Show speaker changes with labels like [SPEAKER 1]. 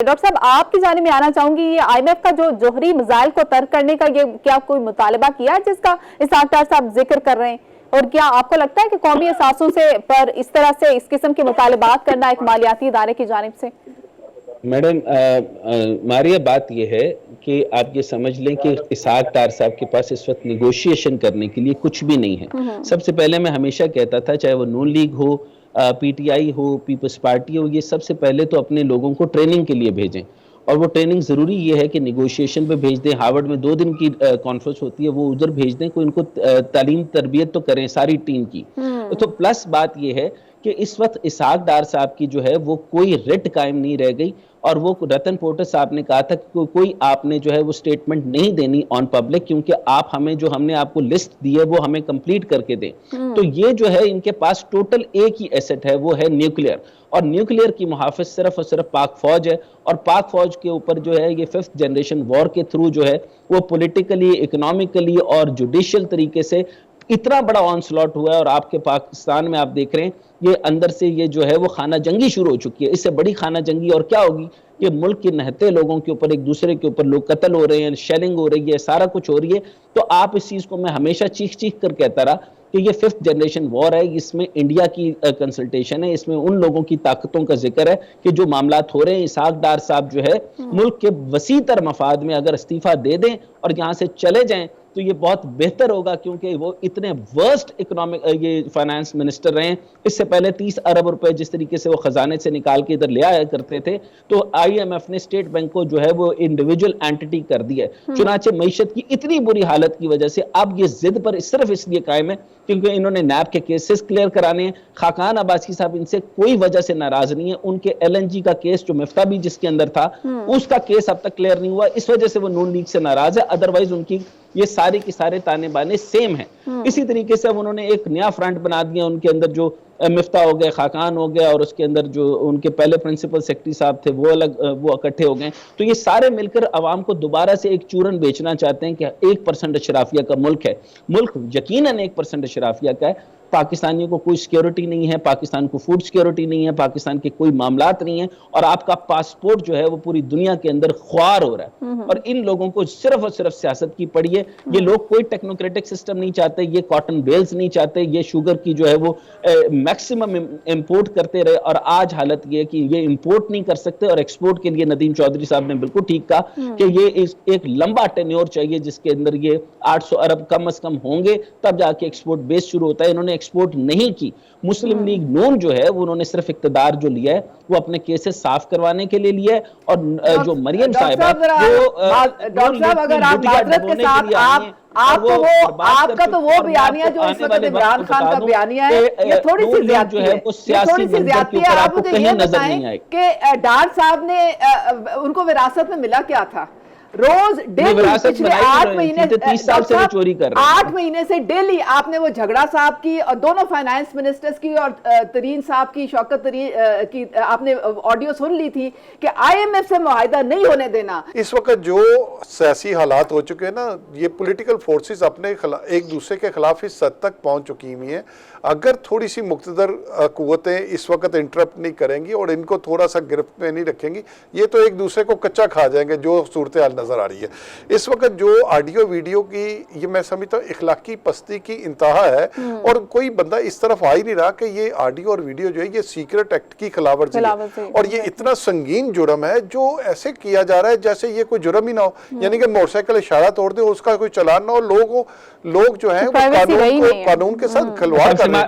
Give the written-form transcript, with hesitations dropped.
[SPEAKER 1] Doctor صاحب آپ کی جانب میں آنا چاہوں گی، یہ آئی ایم ایف کا جو جوہری میزائل کو ترک کرنے کا یہ کیا کوئی مطالبہ کیا ہے جس کا اسحاق ڈار صاحب ذکر کر رہے ہیں؟ اور کیا آپ کو لگتا ہے کہ قومی اثاثوں سے پر اس طرح سے اس قسم کے مطالبات کرنا ایک مالیاتی ادارے کی جانب سے؟
[SPEAKER 2] میڈم ماریا، بات یہ ہے کہ آپ یہ سمجھ لیں کہ اسحاق ڈار صاحب کے پاس اس وقت نیگوشیشن کرنے کے لیے کچھ بھی نہیں ہے۔ سب سے پہلے میں ہمیشہ کہتا تھا، چاہے وہ نون لیگ ہو، پی ٹی آئی ہو، پیپلز پارٹی ہو، یہ سب سے پہلے تو اپنے لوگوں کو ٹریننگ کے لیے بھیجیں، اور وہ ٹریننگ ضروری یہ ہے کہ نیگوشیشن پہ بھیج دیں۔ ہارورڈ میں 2 دن کی کانفرنس ہوتی ہے، وہ ادھر بھیج دیں، کوئی ان کو تعلیم تربیت تو کریں ساری ٹیم کی۔ تو پلس بات یہ ہے کہ اس وقت اسحاق ڈار صاحب کی جو ہے وہ کوئی رٹ قائم نہیں رہ گئی، اور وہ رتن پورٹر صاحب نے کہا تھا کہ کوئی آپ نے جو ہے وہ سٹیٹمنٹ نہیں دینی آن پبلک، کیونکہ آپ ہمیں جو ہم نے آپ کو لسٹ دی ہے وہ ہمیں کمپلیٹ کر کے دیں۔ تو یہ جو ہے ان کے پاس ٹوٹل ایک ہی ایسٹ ہے، وہ ہے نیوکلیئر، اور نیوکلیئر کی محافظ صرف اور صرف پاک فوج ہے، اور پاک فوج کے اوپر جو ہے یہ 5th جنریشن وار کے تھرو جو ہے وہ پولیٹیکلی، اکنامکلی اور جوڈیشل طریقے سے اتنا بڑا آن سلاٹ ہوا ہے۔ اور آپ کے پاکستان میں آپ دیکھ رہے ہیں یہ اندر سے یہ جو ہے وہ خانہ جنگی شروع ہو چکی ہے۔ اس سے بڑی خانہ جنگی اور کیا ہوگی کہ ملک کے نہتے لوگوں کے اوپر، ایک دوسرے کے اوپر لوگ قتل ہو رہے ہیں، شیلنگ ہو رہی ہے، سارا کچھ ہو رہی ہے۔ تو آپ اس چیز کو میں ہمیشہ چیخ چیخ کر کہتا رہا کہ یہ 5th جنریشن وار ہے، اس میں انڈیا کی کنسلٹیشن ہے، اس میں ان لوگوں کی طاقتوں کا ذکر ہے کہ جو معاملات ہو رہے ہیں۔ اسحاق ڈار صاحب جو ہے ملک کے وسیع تر مفاد میں اگر استعفیٰ دے دیں اور یہاں سے چلے جائیں تو یہ بہت بہتر ہوگا، کیونکہ وہ اتنے ورسٹ اکنامک یہ فائنانس منسٹر رہے ہیں۔ اس سے پہلے 30 ارب روپے جس طریقے سے وہ خزانے سے نکال کے ادھر لے آیا کرتے تھے، تو آئی ایم ایف نے اسٹیٹ بینک کو جو ہے وہ انڈیویجول اینٹی کر دی ہے۔ چنانچہ معیشت کی اتنی بری حالت کی وجہ سے اب یہ ضد پر صرف اس لیے قائم ہے کیونکہ انہوں نے نیب کے کیسز کلیئر کرانے ہیں۔ خاقان عباسی صاحب ان سے کوئی وجہ سے ناراض نہیں ہے، ان کے ایل این جی کا کیس جو مفتہ بھی جس کے اندر تھا اس کا کیس اب تک کلیئر نہیں ہوا، اس وجہ سے وہ نون لیگ سے ناراض ہے، ادروائز ان کی یہ سارے کی سارے تانے بانے سیم ہیں۔ اسی طریقے سے انہوں نے ایک نیا فرنٹ بنا دیا، ان کے اندر جو مفتہ ہو گئے، خاقان ہو گیا، اور اس کے اندر جو ان کے پہلے پرنسپل سیکرٹری صاحب تھے وہ الگ، وہ اکٹھے ہو گئے۔ تو یہ سارے مل کر عوام کو دوبارہ سے ایک چورن بیچنا چاہتے ہیں کہ 1% اشرافیہ کا ملک ہے۔ ملک یقیناً 1% اشرافیہ کا ہے۔ پاکستانیوں کو کوئی سیکیورٹی نہیں ہے، پاکستان کو فوڈ سیکیورٹی نہیں ہے، پاکستان کے کوئی معاملات نہیں ہیں، اور آپ کا پاسپورٹ جو ہے وہ پوری دنیا کے اندر خوار ہو رہا ہے۔ اور ان لوگوں کو صرف اور صرف سیاست کی پڑی ہے۔ یہ لوگ کوئی ٹیکنوکریٹک سسٹم نہیں چاہتے، یہ کاٹن بیلز نہیں چاہتے، یہ شوگر کی جو ہے وہ میکسیمم امپورٹ کرتے رہے، اور آج حالت یہ ہے کہ یہ امپورٹ نہیں کر سکتے، اور ایکسپورٹ کے لیے ندیم چودھری صاحب نے بالکل ٹھیک کہا کہ یہ ایک لمبا ٹینیور چاہیے جس کے اندر یہ 800 ارب کم از کم ہوں گے، تب جا کے ایکسپورٹ بیس شروع ہوتا ہے۔ انہوں نے ایکسپورٹ نہیں کی۔ مسلم لیگ نون جو ہے وہ انہوں نے صرف اقتدار جو لیا ہے وہ اپنے کیسز صاف کروانے کے لیے لیا ہے، اور جو مریم صاحب ہے
[SPEAKER 1] ڈاکٹر صاحب اگر آپ معذرت کے ساتھ آپ کا تو وہ بیانیہ جو اس وقت عمران خان کا بیانیہ ہے یہ تھوڑی سی زیادتی ہے، تھوڑی سی زیادتی ہے۔ آپ مجھے یہ بتائیں کہ ڈار صاحب نے ان کو وراثت میں ملا کیا تھا؟ روز ڈیلی پچھلے 8 مہینے
[SPEAKER 2] 30 سال سے چوری کر رہے ہیں،
[SPEAKER 1] 8 مہینے سے ڈیلی آپ نے وہ جھگڑا صاحب کی اور دونوں فائنانس منسٹرز کی اور ترین صاحب کی، شوکت ترین کی آپ نے آڈیو سن لی تھی کہ آئی ایم ایف سے معاہدہ نہیں ہونے دینا۔
[SPEAKER 3] اس وقت جو سیاسی حالات ہو چکے ہیں نا، یہ پولیٹیکل فورسز اپنے ایک دوسرے کے خلاف اس حد تک پہنچ چکی ہوئی ہیں، اگر تھوڑی سی مقتدر قوتیں اس وقت انٹرپٹ نہیں کریں گی اور ان کو تھوڑا سا گرفت میں نہیں رکھیں گی، یہ تو ایک دوسرے کو کچا کھا جائیں گے، جو صورتحال نظر آ رہی ہے اس وقت۔ جو آڈیو ویڈیو کی یہ میں سمجھتا ہوں اخلاقی پستی کی انتہا ہے، اور کوئی بندہ اس طرف آ ہی نہیں رہا کہ یہ آڈیو اور ویڈیو جو ہے یہ سیکرٹ ایکٹ کی خلاف ورزی ہے، اور یہ اتنا سنگین جرم ہے جو ایسے کیا جا رہا ہے جیسے یہ کوئی جرم ہی نہ ہو، یعنی کہ موٹر سائیکل اشارہ توڑ دے اس کا کوئی چلان نہ ہو، لوگ جو ہیں وہ قانون کے ساتھ کھلواڑ کر رہے ہیں۔